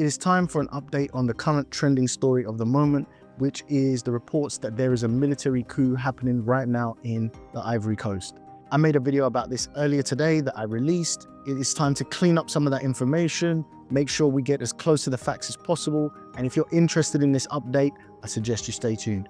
is time for an update on the current trending story of the moment, which is the reports that there is a military coup happening right now in the Ivory Coast. I made a video about this earlier today that I released. It is time to clean up some of that information, make sure we get as close to the facts as possible. And if you're interested in this update, I suggest you stay tuned.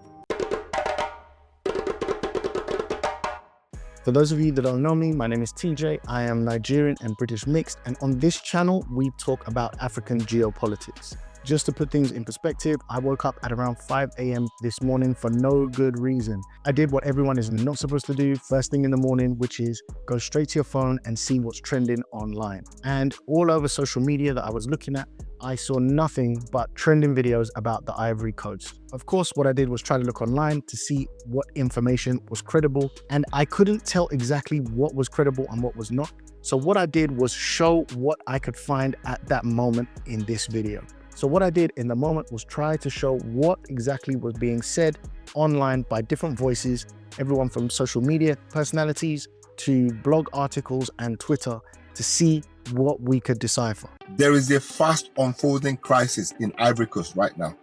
For those of you that don't know me, my name is TJ. I am Nigerian and British mixed, and on this channel, we talk about African geopolitics. Just to put things in perspective, I woke up at around 5 a.m. this morning for no good reason. I did what everyone is not supposed to do first thing in the morning, which is go straight to your phone and see what's trending online. And all over social media that I was looking at, I saw nothing but trending videos about the Ivory Coast. Of course, what I did was try to look online to see what information was credible, and I couldn't tell exactly what was credible and what was not. So what I did was show what I could find at that moment in this video. So what I did in the moment was try to show what exactly was being said online by different voices, everyone from social media personalities to blog articles and Twitter, to see what we could decipher. There is a fast unfolding crisis in Ivory Coast right now.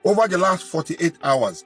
Over the last 48 hours,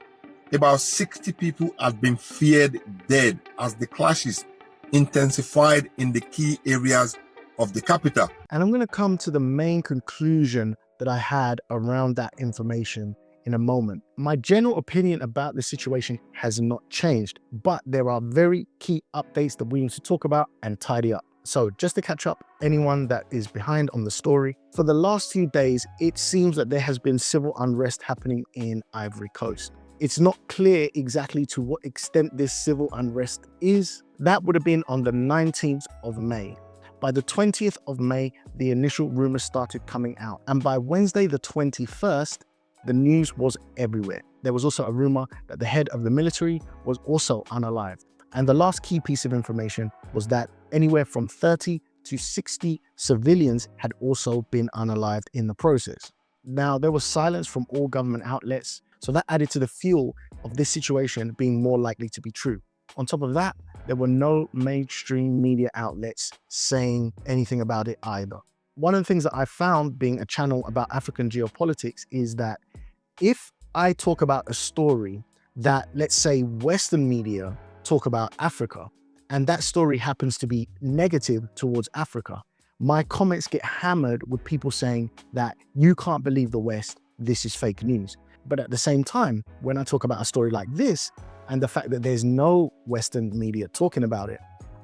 about 60 people have been feared dead as the clashes intensified in the key areas of the capital. And I'm going to come to the main conclusion that I had around that information in a moment. My general opinion about the situation has not changed, but there are very key updates that we need to talk about and tidy up. So just to catch up, anyone that is behind on the story, for the last few days, it seems that there has been civil unrest happening in Ivory Coast. It's not clear exactly to what extent this civil unrest is. That would have been on the 19th of May. By the 20th of May, the initial rumors started coming out. And by Wednesday, the 21st, the news was everywhere. There was also a rumor that the head of the military was also unalived. And the last key piece of information was that anywhere from 30 to 60 civilians had also been unalived in the process. Now, there was silence from all government outlets, so that added to the fuel of this situation being more likely to be true. On top of that, there were no mainstream media outlets saying anything about it either. One of the things that I found being a channel about African geopolitics is that if I talk about a story that, let's say, Western media talk about Africa, and that story happens to be negative towards Africa, my comments get hammered with people saying that you can't believe the West, this is fake news. But at the same time, when I talk about a story like this, and the fact that there's no Western media talking about it,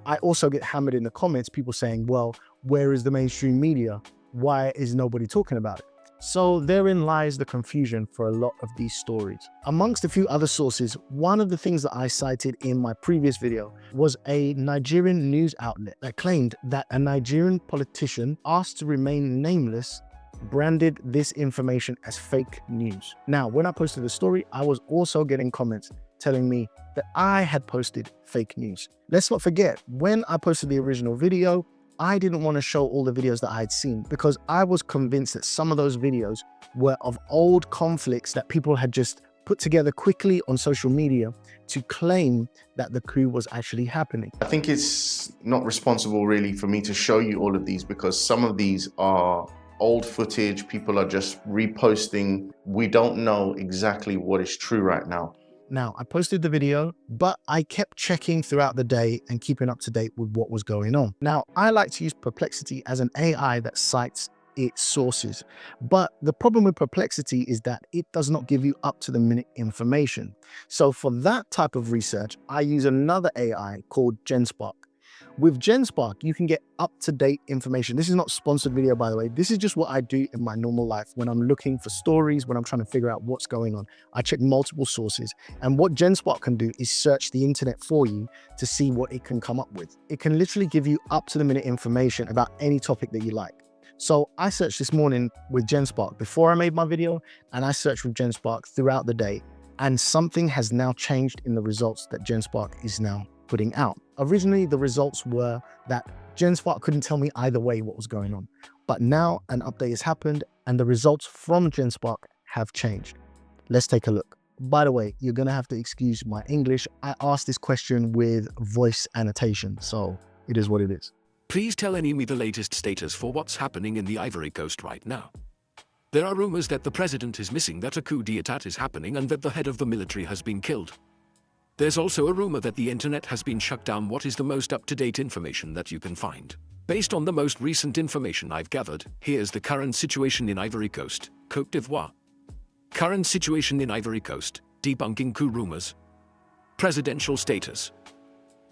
I also get hammered in the comments, people saying, well, where is the mainstream media? Why is nobody talking about it? So therein lies the confusion for a lot of these stories. Amongst a few other sources, one of the things that I cited in my previous video was a Nigerian news outlet that claimed that a Nigerian politician asked to remain nameless branded this information as fake news. Now, when I posted the story, I was also getting comments telling me that I had posted fake news. Let's not forget, when I posted the original video, I didn't want to show all the videos that I had seen because I was convinced that some of those videos were of old conflicts that people had just put together quickly on social media to claim that the coup was actually happening. I think it's not responsible really for me to show you all of these because some of these are old footage. People are just reposting. We don't know exactly what is true right now. Now, I posted the video, but I kept checking throughout the day and keeping up to date with what was going on. Now, I like to use Perplexity as an AI that cites its sources. But the problem with Perplexity is that it does not give you up-to-the-minute information. So for that type of research, I use another AI called GenSpark. With GenSpark, you can get up-to-date information. This is not a sponsored video, by the way. This is just what I do in my normal life when I'm looking for stories, when I'm trying to figure out what's going on. I check multiple sources. And what GenSpark can do is search the internet for you to see what it can come up with. It can literally give you up-to-the-minute information about any topic that you like. So I searched this morning with GenSpark before I made my video, and I searched with GenSpark throughout the day. And something has now changed in the results that GenSpark is now putting out. Originally, the results were that GenSpark couldn't tell me either way what was going on. But now an update has happened and the results from GenSpark have changed. Let's take a look. By the way, you're going to have to excuse my English. I asked this question with voice annotation, so it is what it is. Please tell me the latest status for what's happening in the Ivory Coast right now. There are rumors that the president is missing, that a coup d'etat is happening, and that the head of the military has been killed. There's also a rumor that the internet has been shut down. What is the most up-to-date information that you can find? Based on the most recent information I've gathered, here's the current situation in Ivory Coast, Côte d'Ivoire. Current situation in Ivory Coast, debunking coup rumors. Presidential status.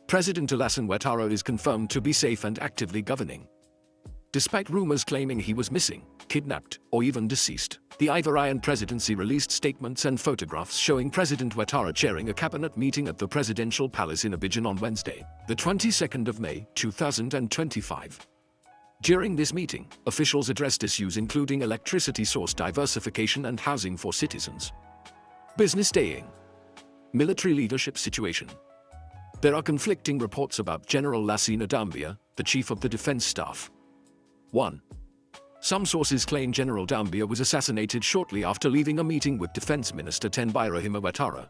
President Alassane Ouattara is confirmed to be safe and actively governing. Despite rumors claiming he was missing, kidnapped, or even deceased, the Ivorian presidency released statements and photographs showing President Ouattara chairing a cabinet meeting at the presidential palace in Abidjan on Wednesday, the 22nd of May, 2025. During this meeting, officials addressed issues including electricity source diversification and housing for citizens. Business staying. Military leadership situation. There are conflicting reports about General Lassina Doumbia, the chief of the defense staff. 1. Some sources claim General Doumbia was assassinated shortly after leaving a meeting with Defense Minister Tenbairahima Ouattara.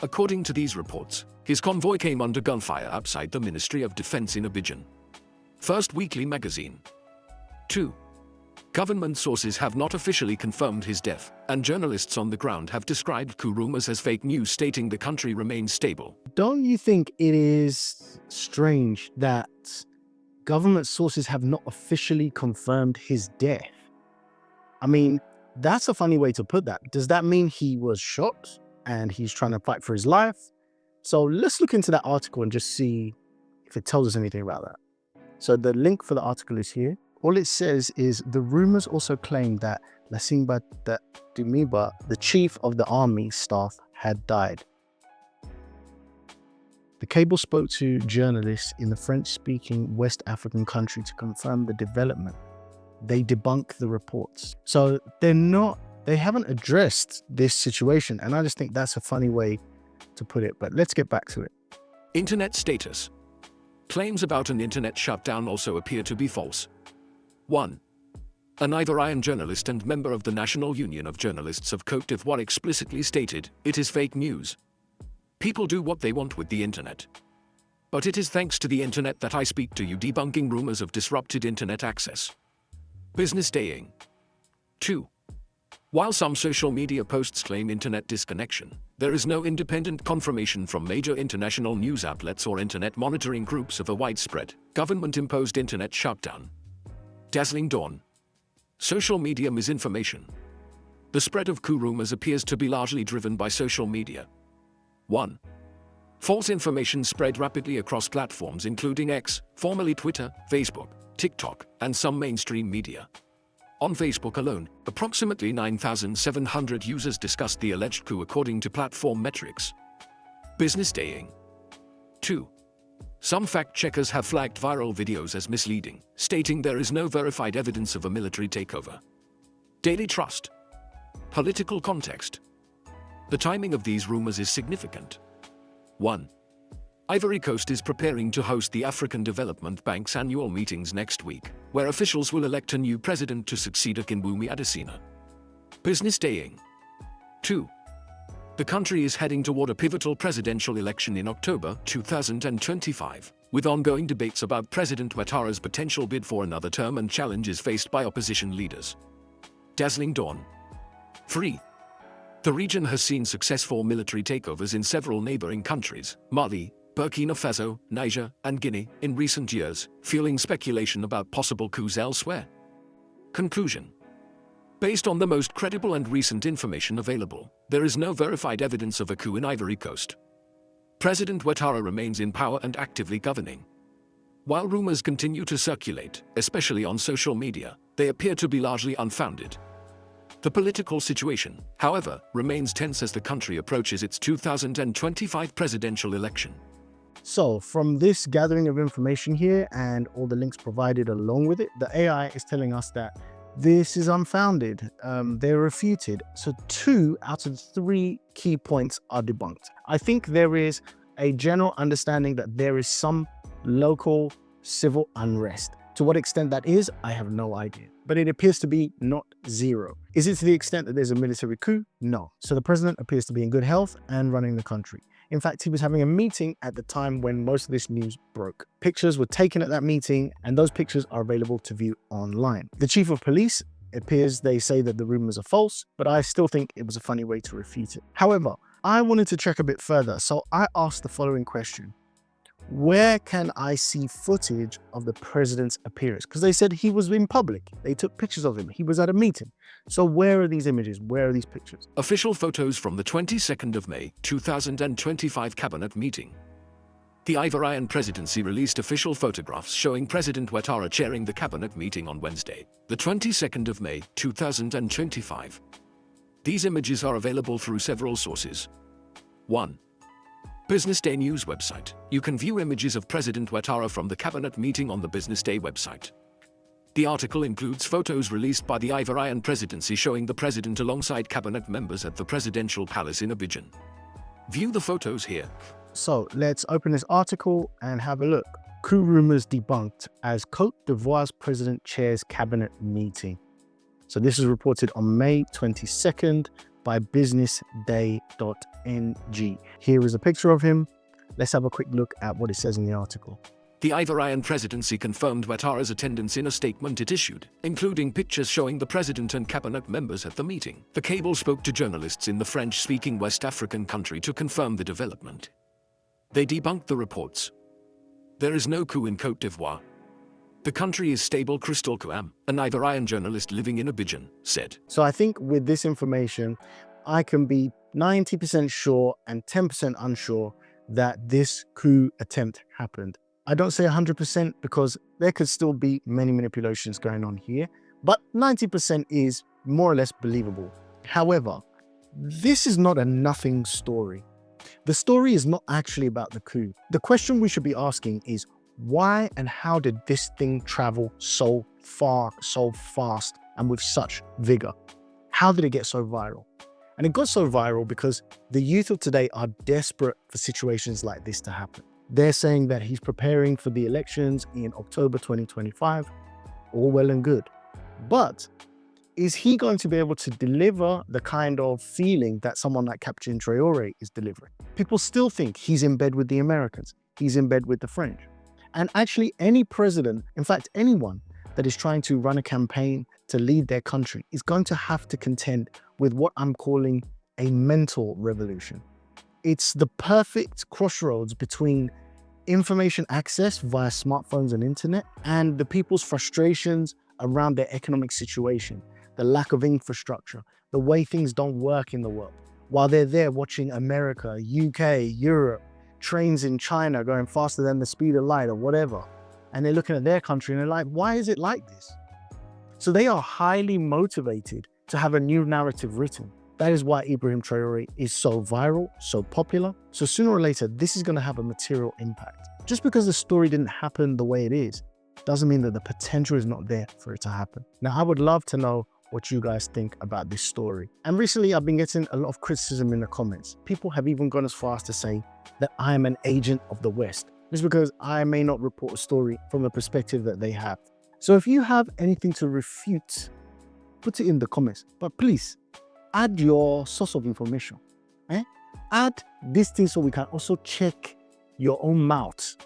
According to these reports, his convoy came under gunfire outside the Ministry of Defense in Abidjan. First Weekly Magazine. 2. Government sources have not officially confirmed his death, and journalists on the ground have described coup rumors as fake news, stating the country remains stable. Don't you think it is strange that government sources have not officially confirmed his death? I mean, that's a funny way to put that. Does that mean he was shot and he's trying to fight for his life? So let's look into that article and just see if it tells us anything about that. So the link for the article is here. All it says is the rumors also claim that Lassina Doumbia, the chief of the army staff, had died. The cable spoke to journalists in the French-speaking West African country to confirm the development. They debunk the reports. So they haven't addressed this situation, and I just think that's a funny way to put it, but let's get back to it. Internet status. Claims about an internet shutdown also appear to be false. 1. An Ivorian journalist and member of the National Union of Journalists of Côte d'Ivoire explicitly stated, "It is fake news. People do what they want with the internet. But it is thanks to the internet that I speak to you," debunking rumors of disrupted internet access. Business staying. 2. While some social media posts claim internet disconnection, there is no independent confirmation from major international news outlets or internet monitoring groups of a widespread, government-imposed internet shutdown. Dazzling dawn. Social media misinformation. The spread of coup rumors appears to be largely driven by social media. 1. False information spread rapidly across platforms including X, formerly Twitter, Facebook, TikTok, and some mainstream media. On Facebook alone, approximately 9,700 users discussed the alleged coup according to platform metrics. Business staying. 2. Some fact-checkers have flagged viral videos as misleading, stating there is no verified evidence of a military takeover. Daily trust. Political context. The timing of these rumors is significant. 1. Ivory Coast is preparing to host the African Development Bank's annual meetings next week, where officials will elect a new president to succeed Akinwumi Adesina. Business staying. 2. The country is heading toward a pivotal presidential election in October 2025, with ongoing debates about President Ouattara's potential bid for another term and challenges faced by opposition leaders. Dazzling dawn. 3. The region has seen successful military takeovers in several neighboring countries, Mali, Burkina Faso, Niger, and Guinea, in recent years, fueling speculation about possible coups elsewhere. Conclusion. Based on the most credible and recent information available, there is no verified evidence of a coup in Ivory Coast. President Ouattara remains in power and actively governing. While rumors continue to circulate, especially on social media, they appear to be largely unfounded. The political situation, however, remains tense as the country approaches its 2025 presidential election. So from this gathering of information here and all the links provided along with it, the AI is telling us that this is unfounded. They're refuted. So 2 out of 3 key points are debunked. I think there is a general understanding that there is some local civil unrest. To what extent that is, I have no idea. But it appears to be not zero. Is it to the extent that there's a military coup? No. So the president appears to be in good health and running the country. In fact, he was having a meeting at the time when most of this news broke. Pictures were taken at that meeting, and those pictures are available to view online. The chief of police It appears they say that the rumors are false, but I still think it was a funny way to refute it. However, I wanted to check a bit further, so I asked the following question. Where can I see footage of the president's appearance? Because they said he was in public. They took pictures of him. He was at a meeting. So where are these images? Where are these pictures? Official photos from the 22nd of May 2025 cabinet meeting. The Ivorian presidency released official photographs showing President Ouattara chairing the cabinet meeting on Wednesday, the 22nd of May 2025. These images are available through several sources. 1. Business Day News website. You can view images of President Ouattara from the cabinet meeting on the Business Day website. The article includes photos released by the Ivorian presidency showing the president alongside cabinet members at the presidential palace in Abidjan. View the photos here. So let's open this article and have a look. Coup rumors debunked as Côte d'Ivoire's president chairs cabinet meeting. So this is reported on May 22nd by businessday.ng. Here is a picture of him. Let's have a quick look at what it says in the article. The Ivorian presidency confirmed Ouattara's attendance in a statement it issued, including pictures showing the president and cabinet members at the meeting. The cable spoke to journalists in the French-speaking West African country to confirm the development. They debunked the reports. There is no coup in Côte d'Ivoire. The country is stable, Crystal Kouam, an Ivorian journalist living in Abidjan, said. So I think with this information, I can be 90% sure and 10% unsure that this coup attempt happened. I don't say 100% because there could still be many manipulations going on here, but 90% is more or less believable. However, this is not a nothing story. The story is not actually about the coup. The question we should be asking is, why and how did this thing travel so far, so fast, and with such vigor? How did it get so viral? And it got so viral because the youth of today are desperate for situations like this to happen. They're saying that he's preparing for the elections in October 2025, all well and good. But is he going to be able to deliver the kind of feeling that someone like Captain Traore is delivering? People still think he's in bed with the Americans, he's in bed with the French. And actually any president, in fact, anyone that is trying to run a campaign to lead their country is going to have to contend with what I'm calling a mental revolution. It's the perfect crossroads between information access via smartphones and internet and the people's frustrations around their economic situation, the lack of infrastructure, the way things don't work in the world. While they're there watching America, UK, Europe, trains in China going faster than the speed of light or whatever. And they're looking at their country and they're like, why is it like this? So they are highly motivated to have a new narrative written. That is why Ibrahim Traore is so viral, so popular. So sooner or later, this is going to have a material impact. Just because the story didn't happen the way it is, doesn't mean that the potential is not there for it to happen. Now, I would love to know what you guys think about this story. And recently, I've been getting a lot of criticism in the comments. People have even gone as far as to say that I am an agent of the West, just because I may not report a story from the perspective that they have. So if you have anything to refute, put it in the comments. But please, add your source of information. Add this thing so we can also check your own mouth.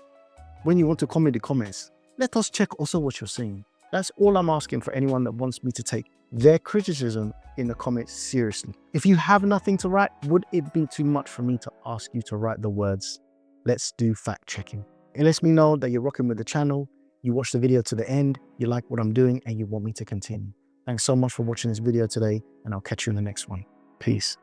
When you want to comment in the comments, let us check also what you're saying. That's all I'm asking for anyone that wants me to take their criticism in the comments seriously. If you have nothing to write, would it be too much for me to ask you to write the words, "Let's do fact checking"? It lets me know that you're rocking with the channel, you watched the video to the end, you like what I'm doing, and you want me to continue. Thanks so much for watching this video today, and I'll catch you in the next one. Peace.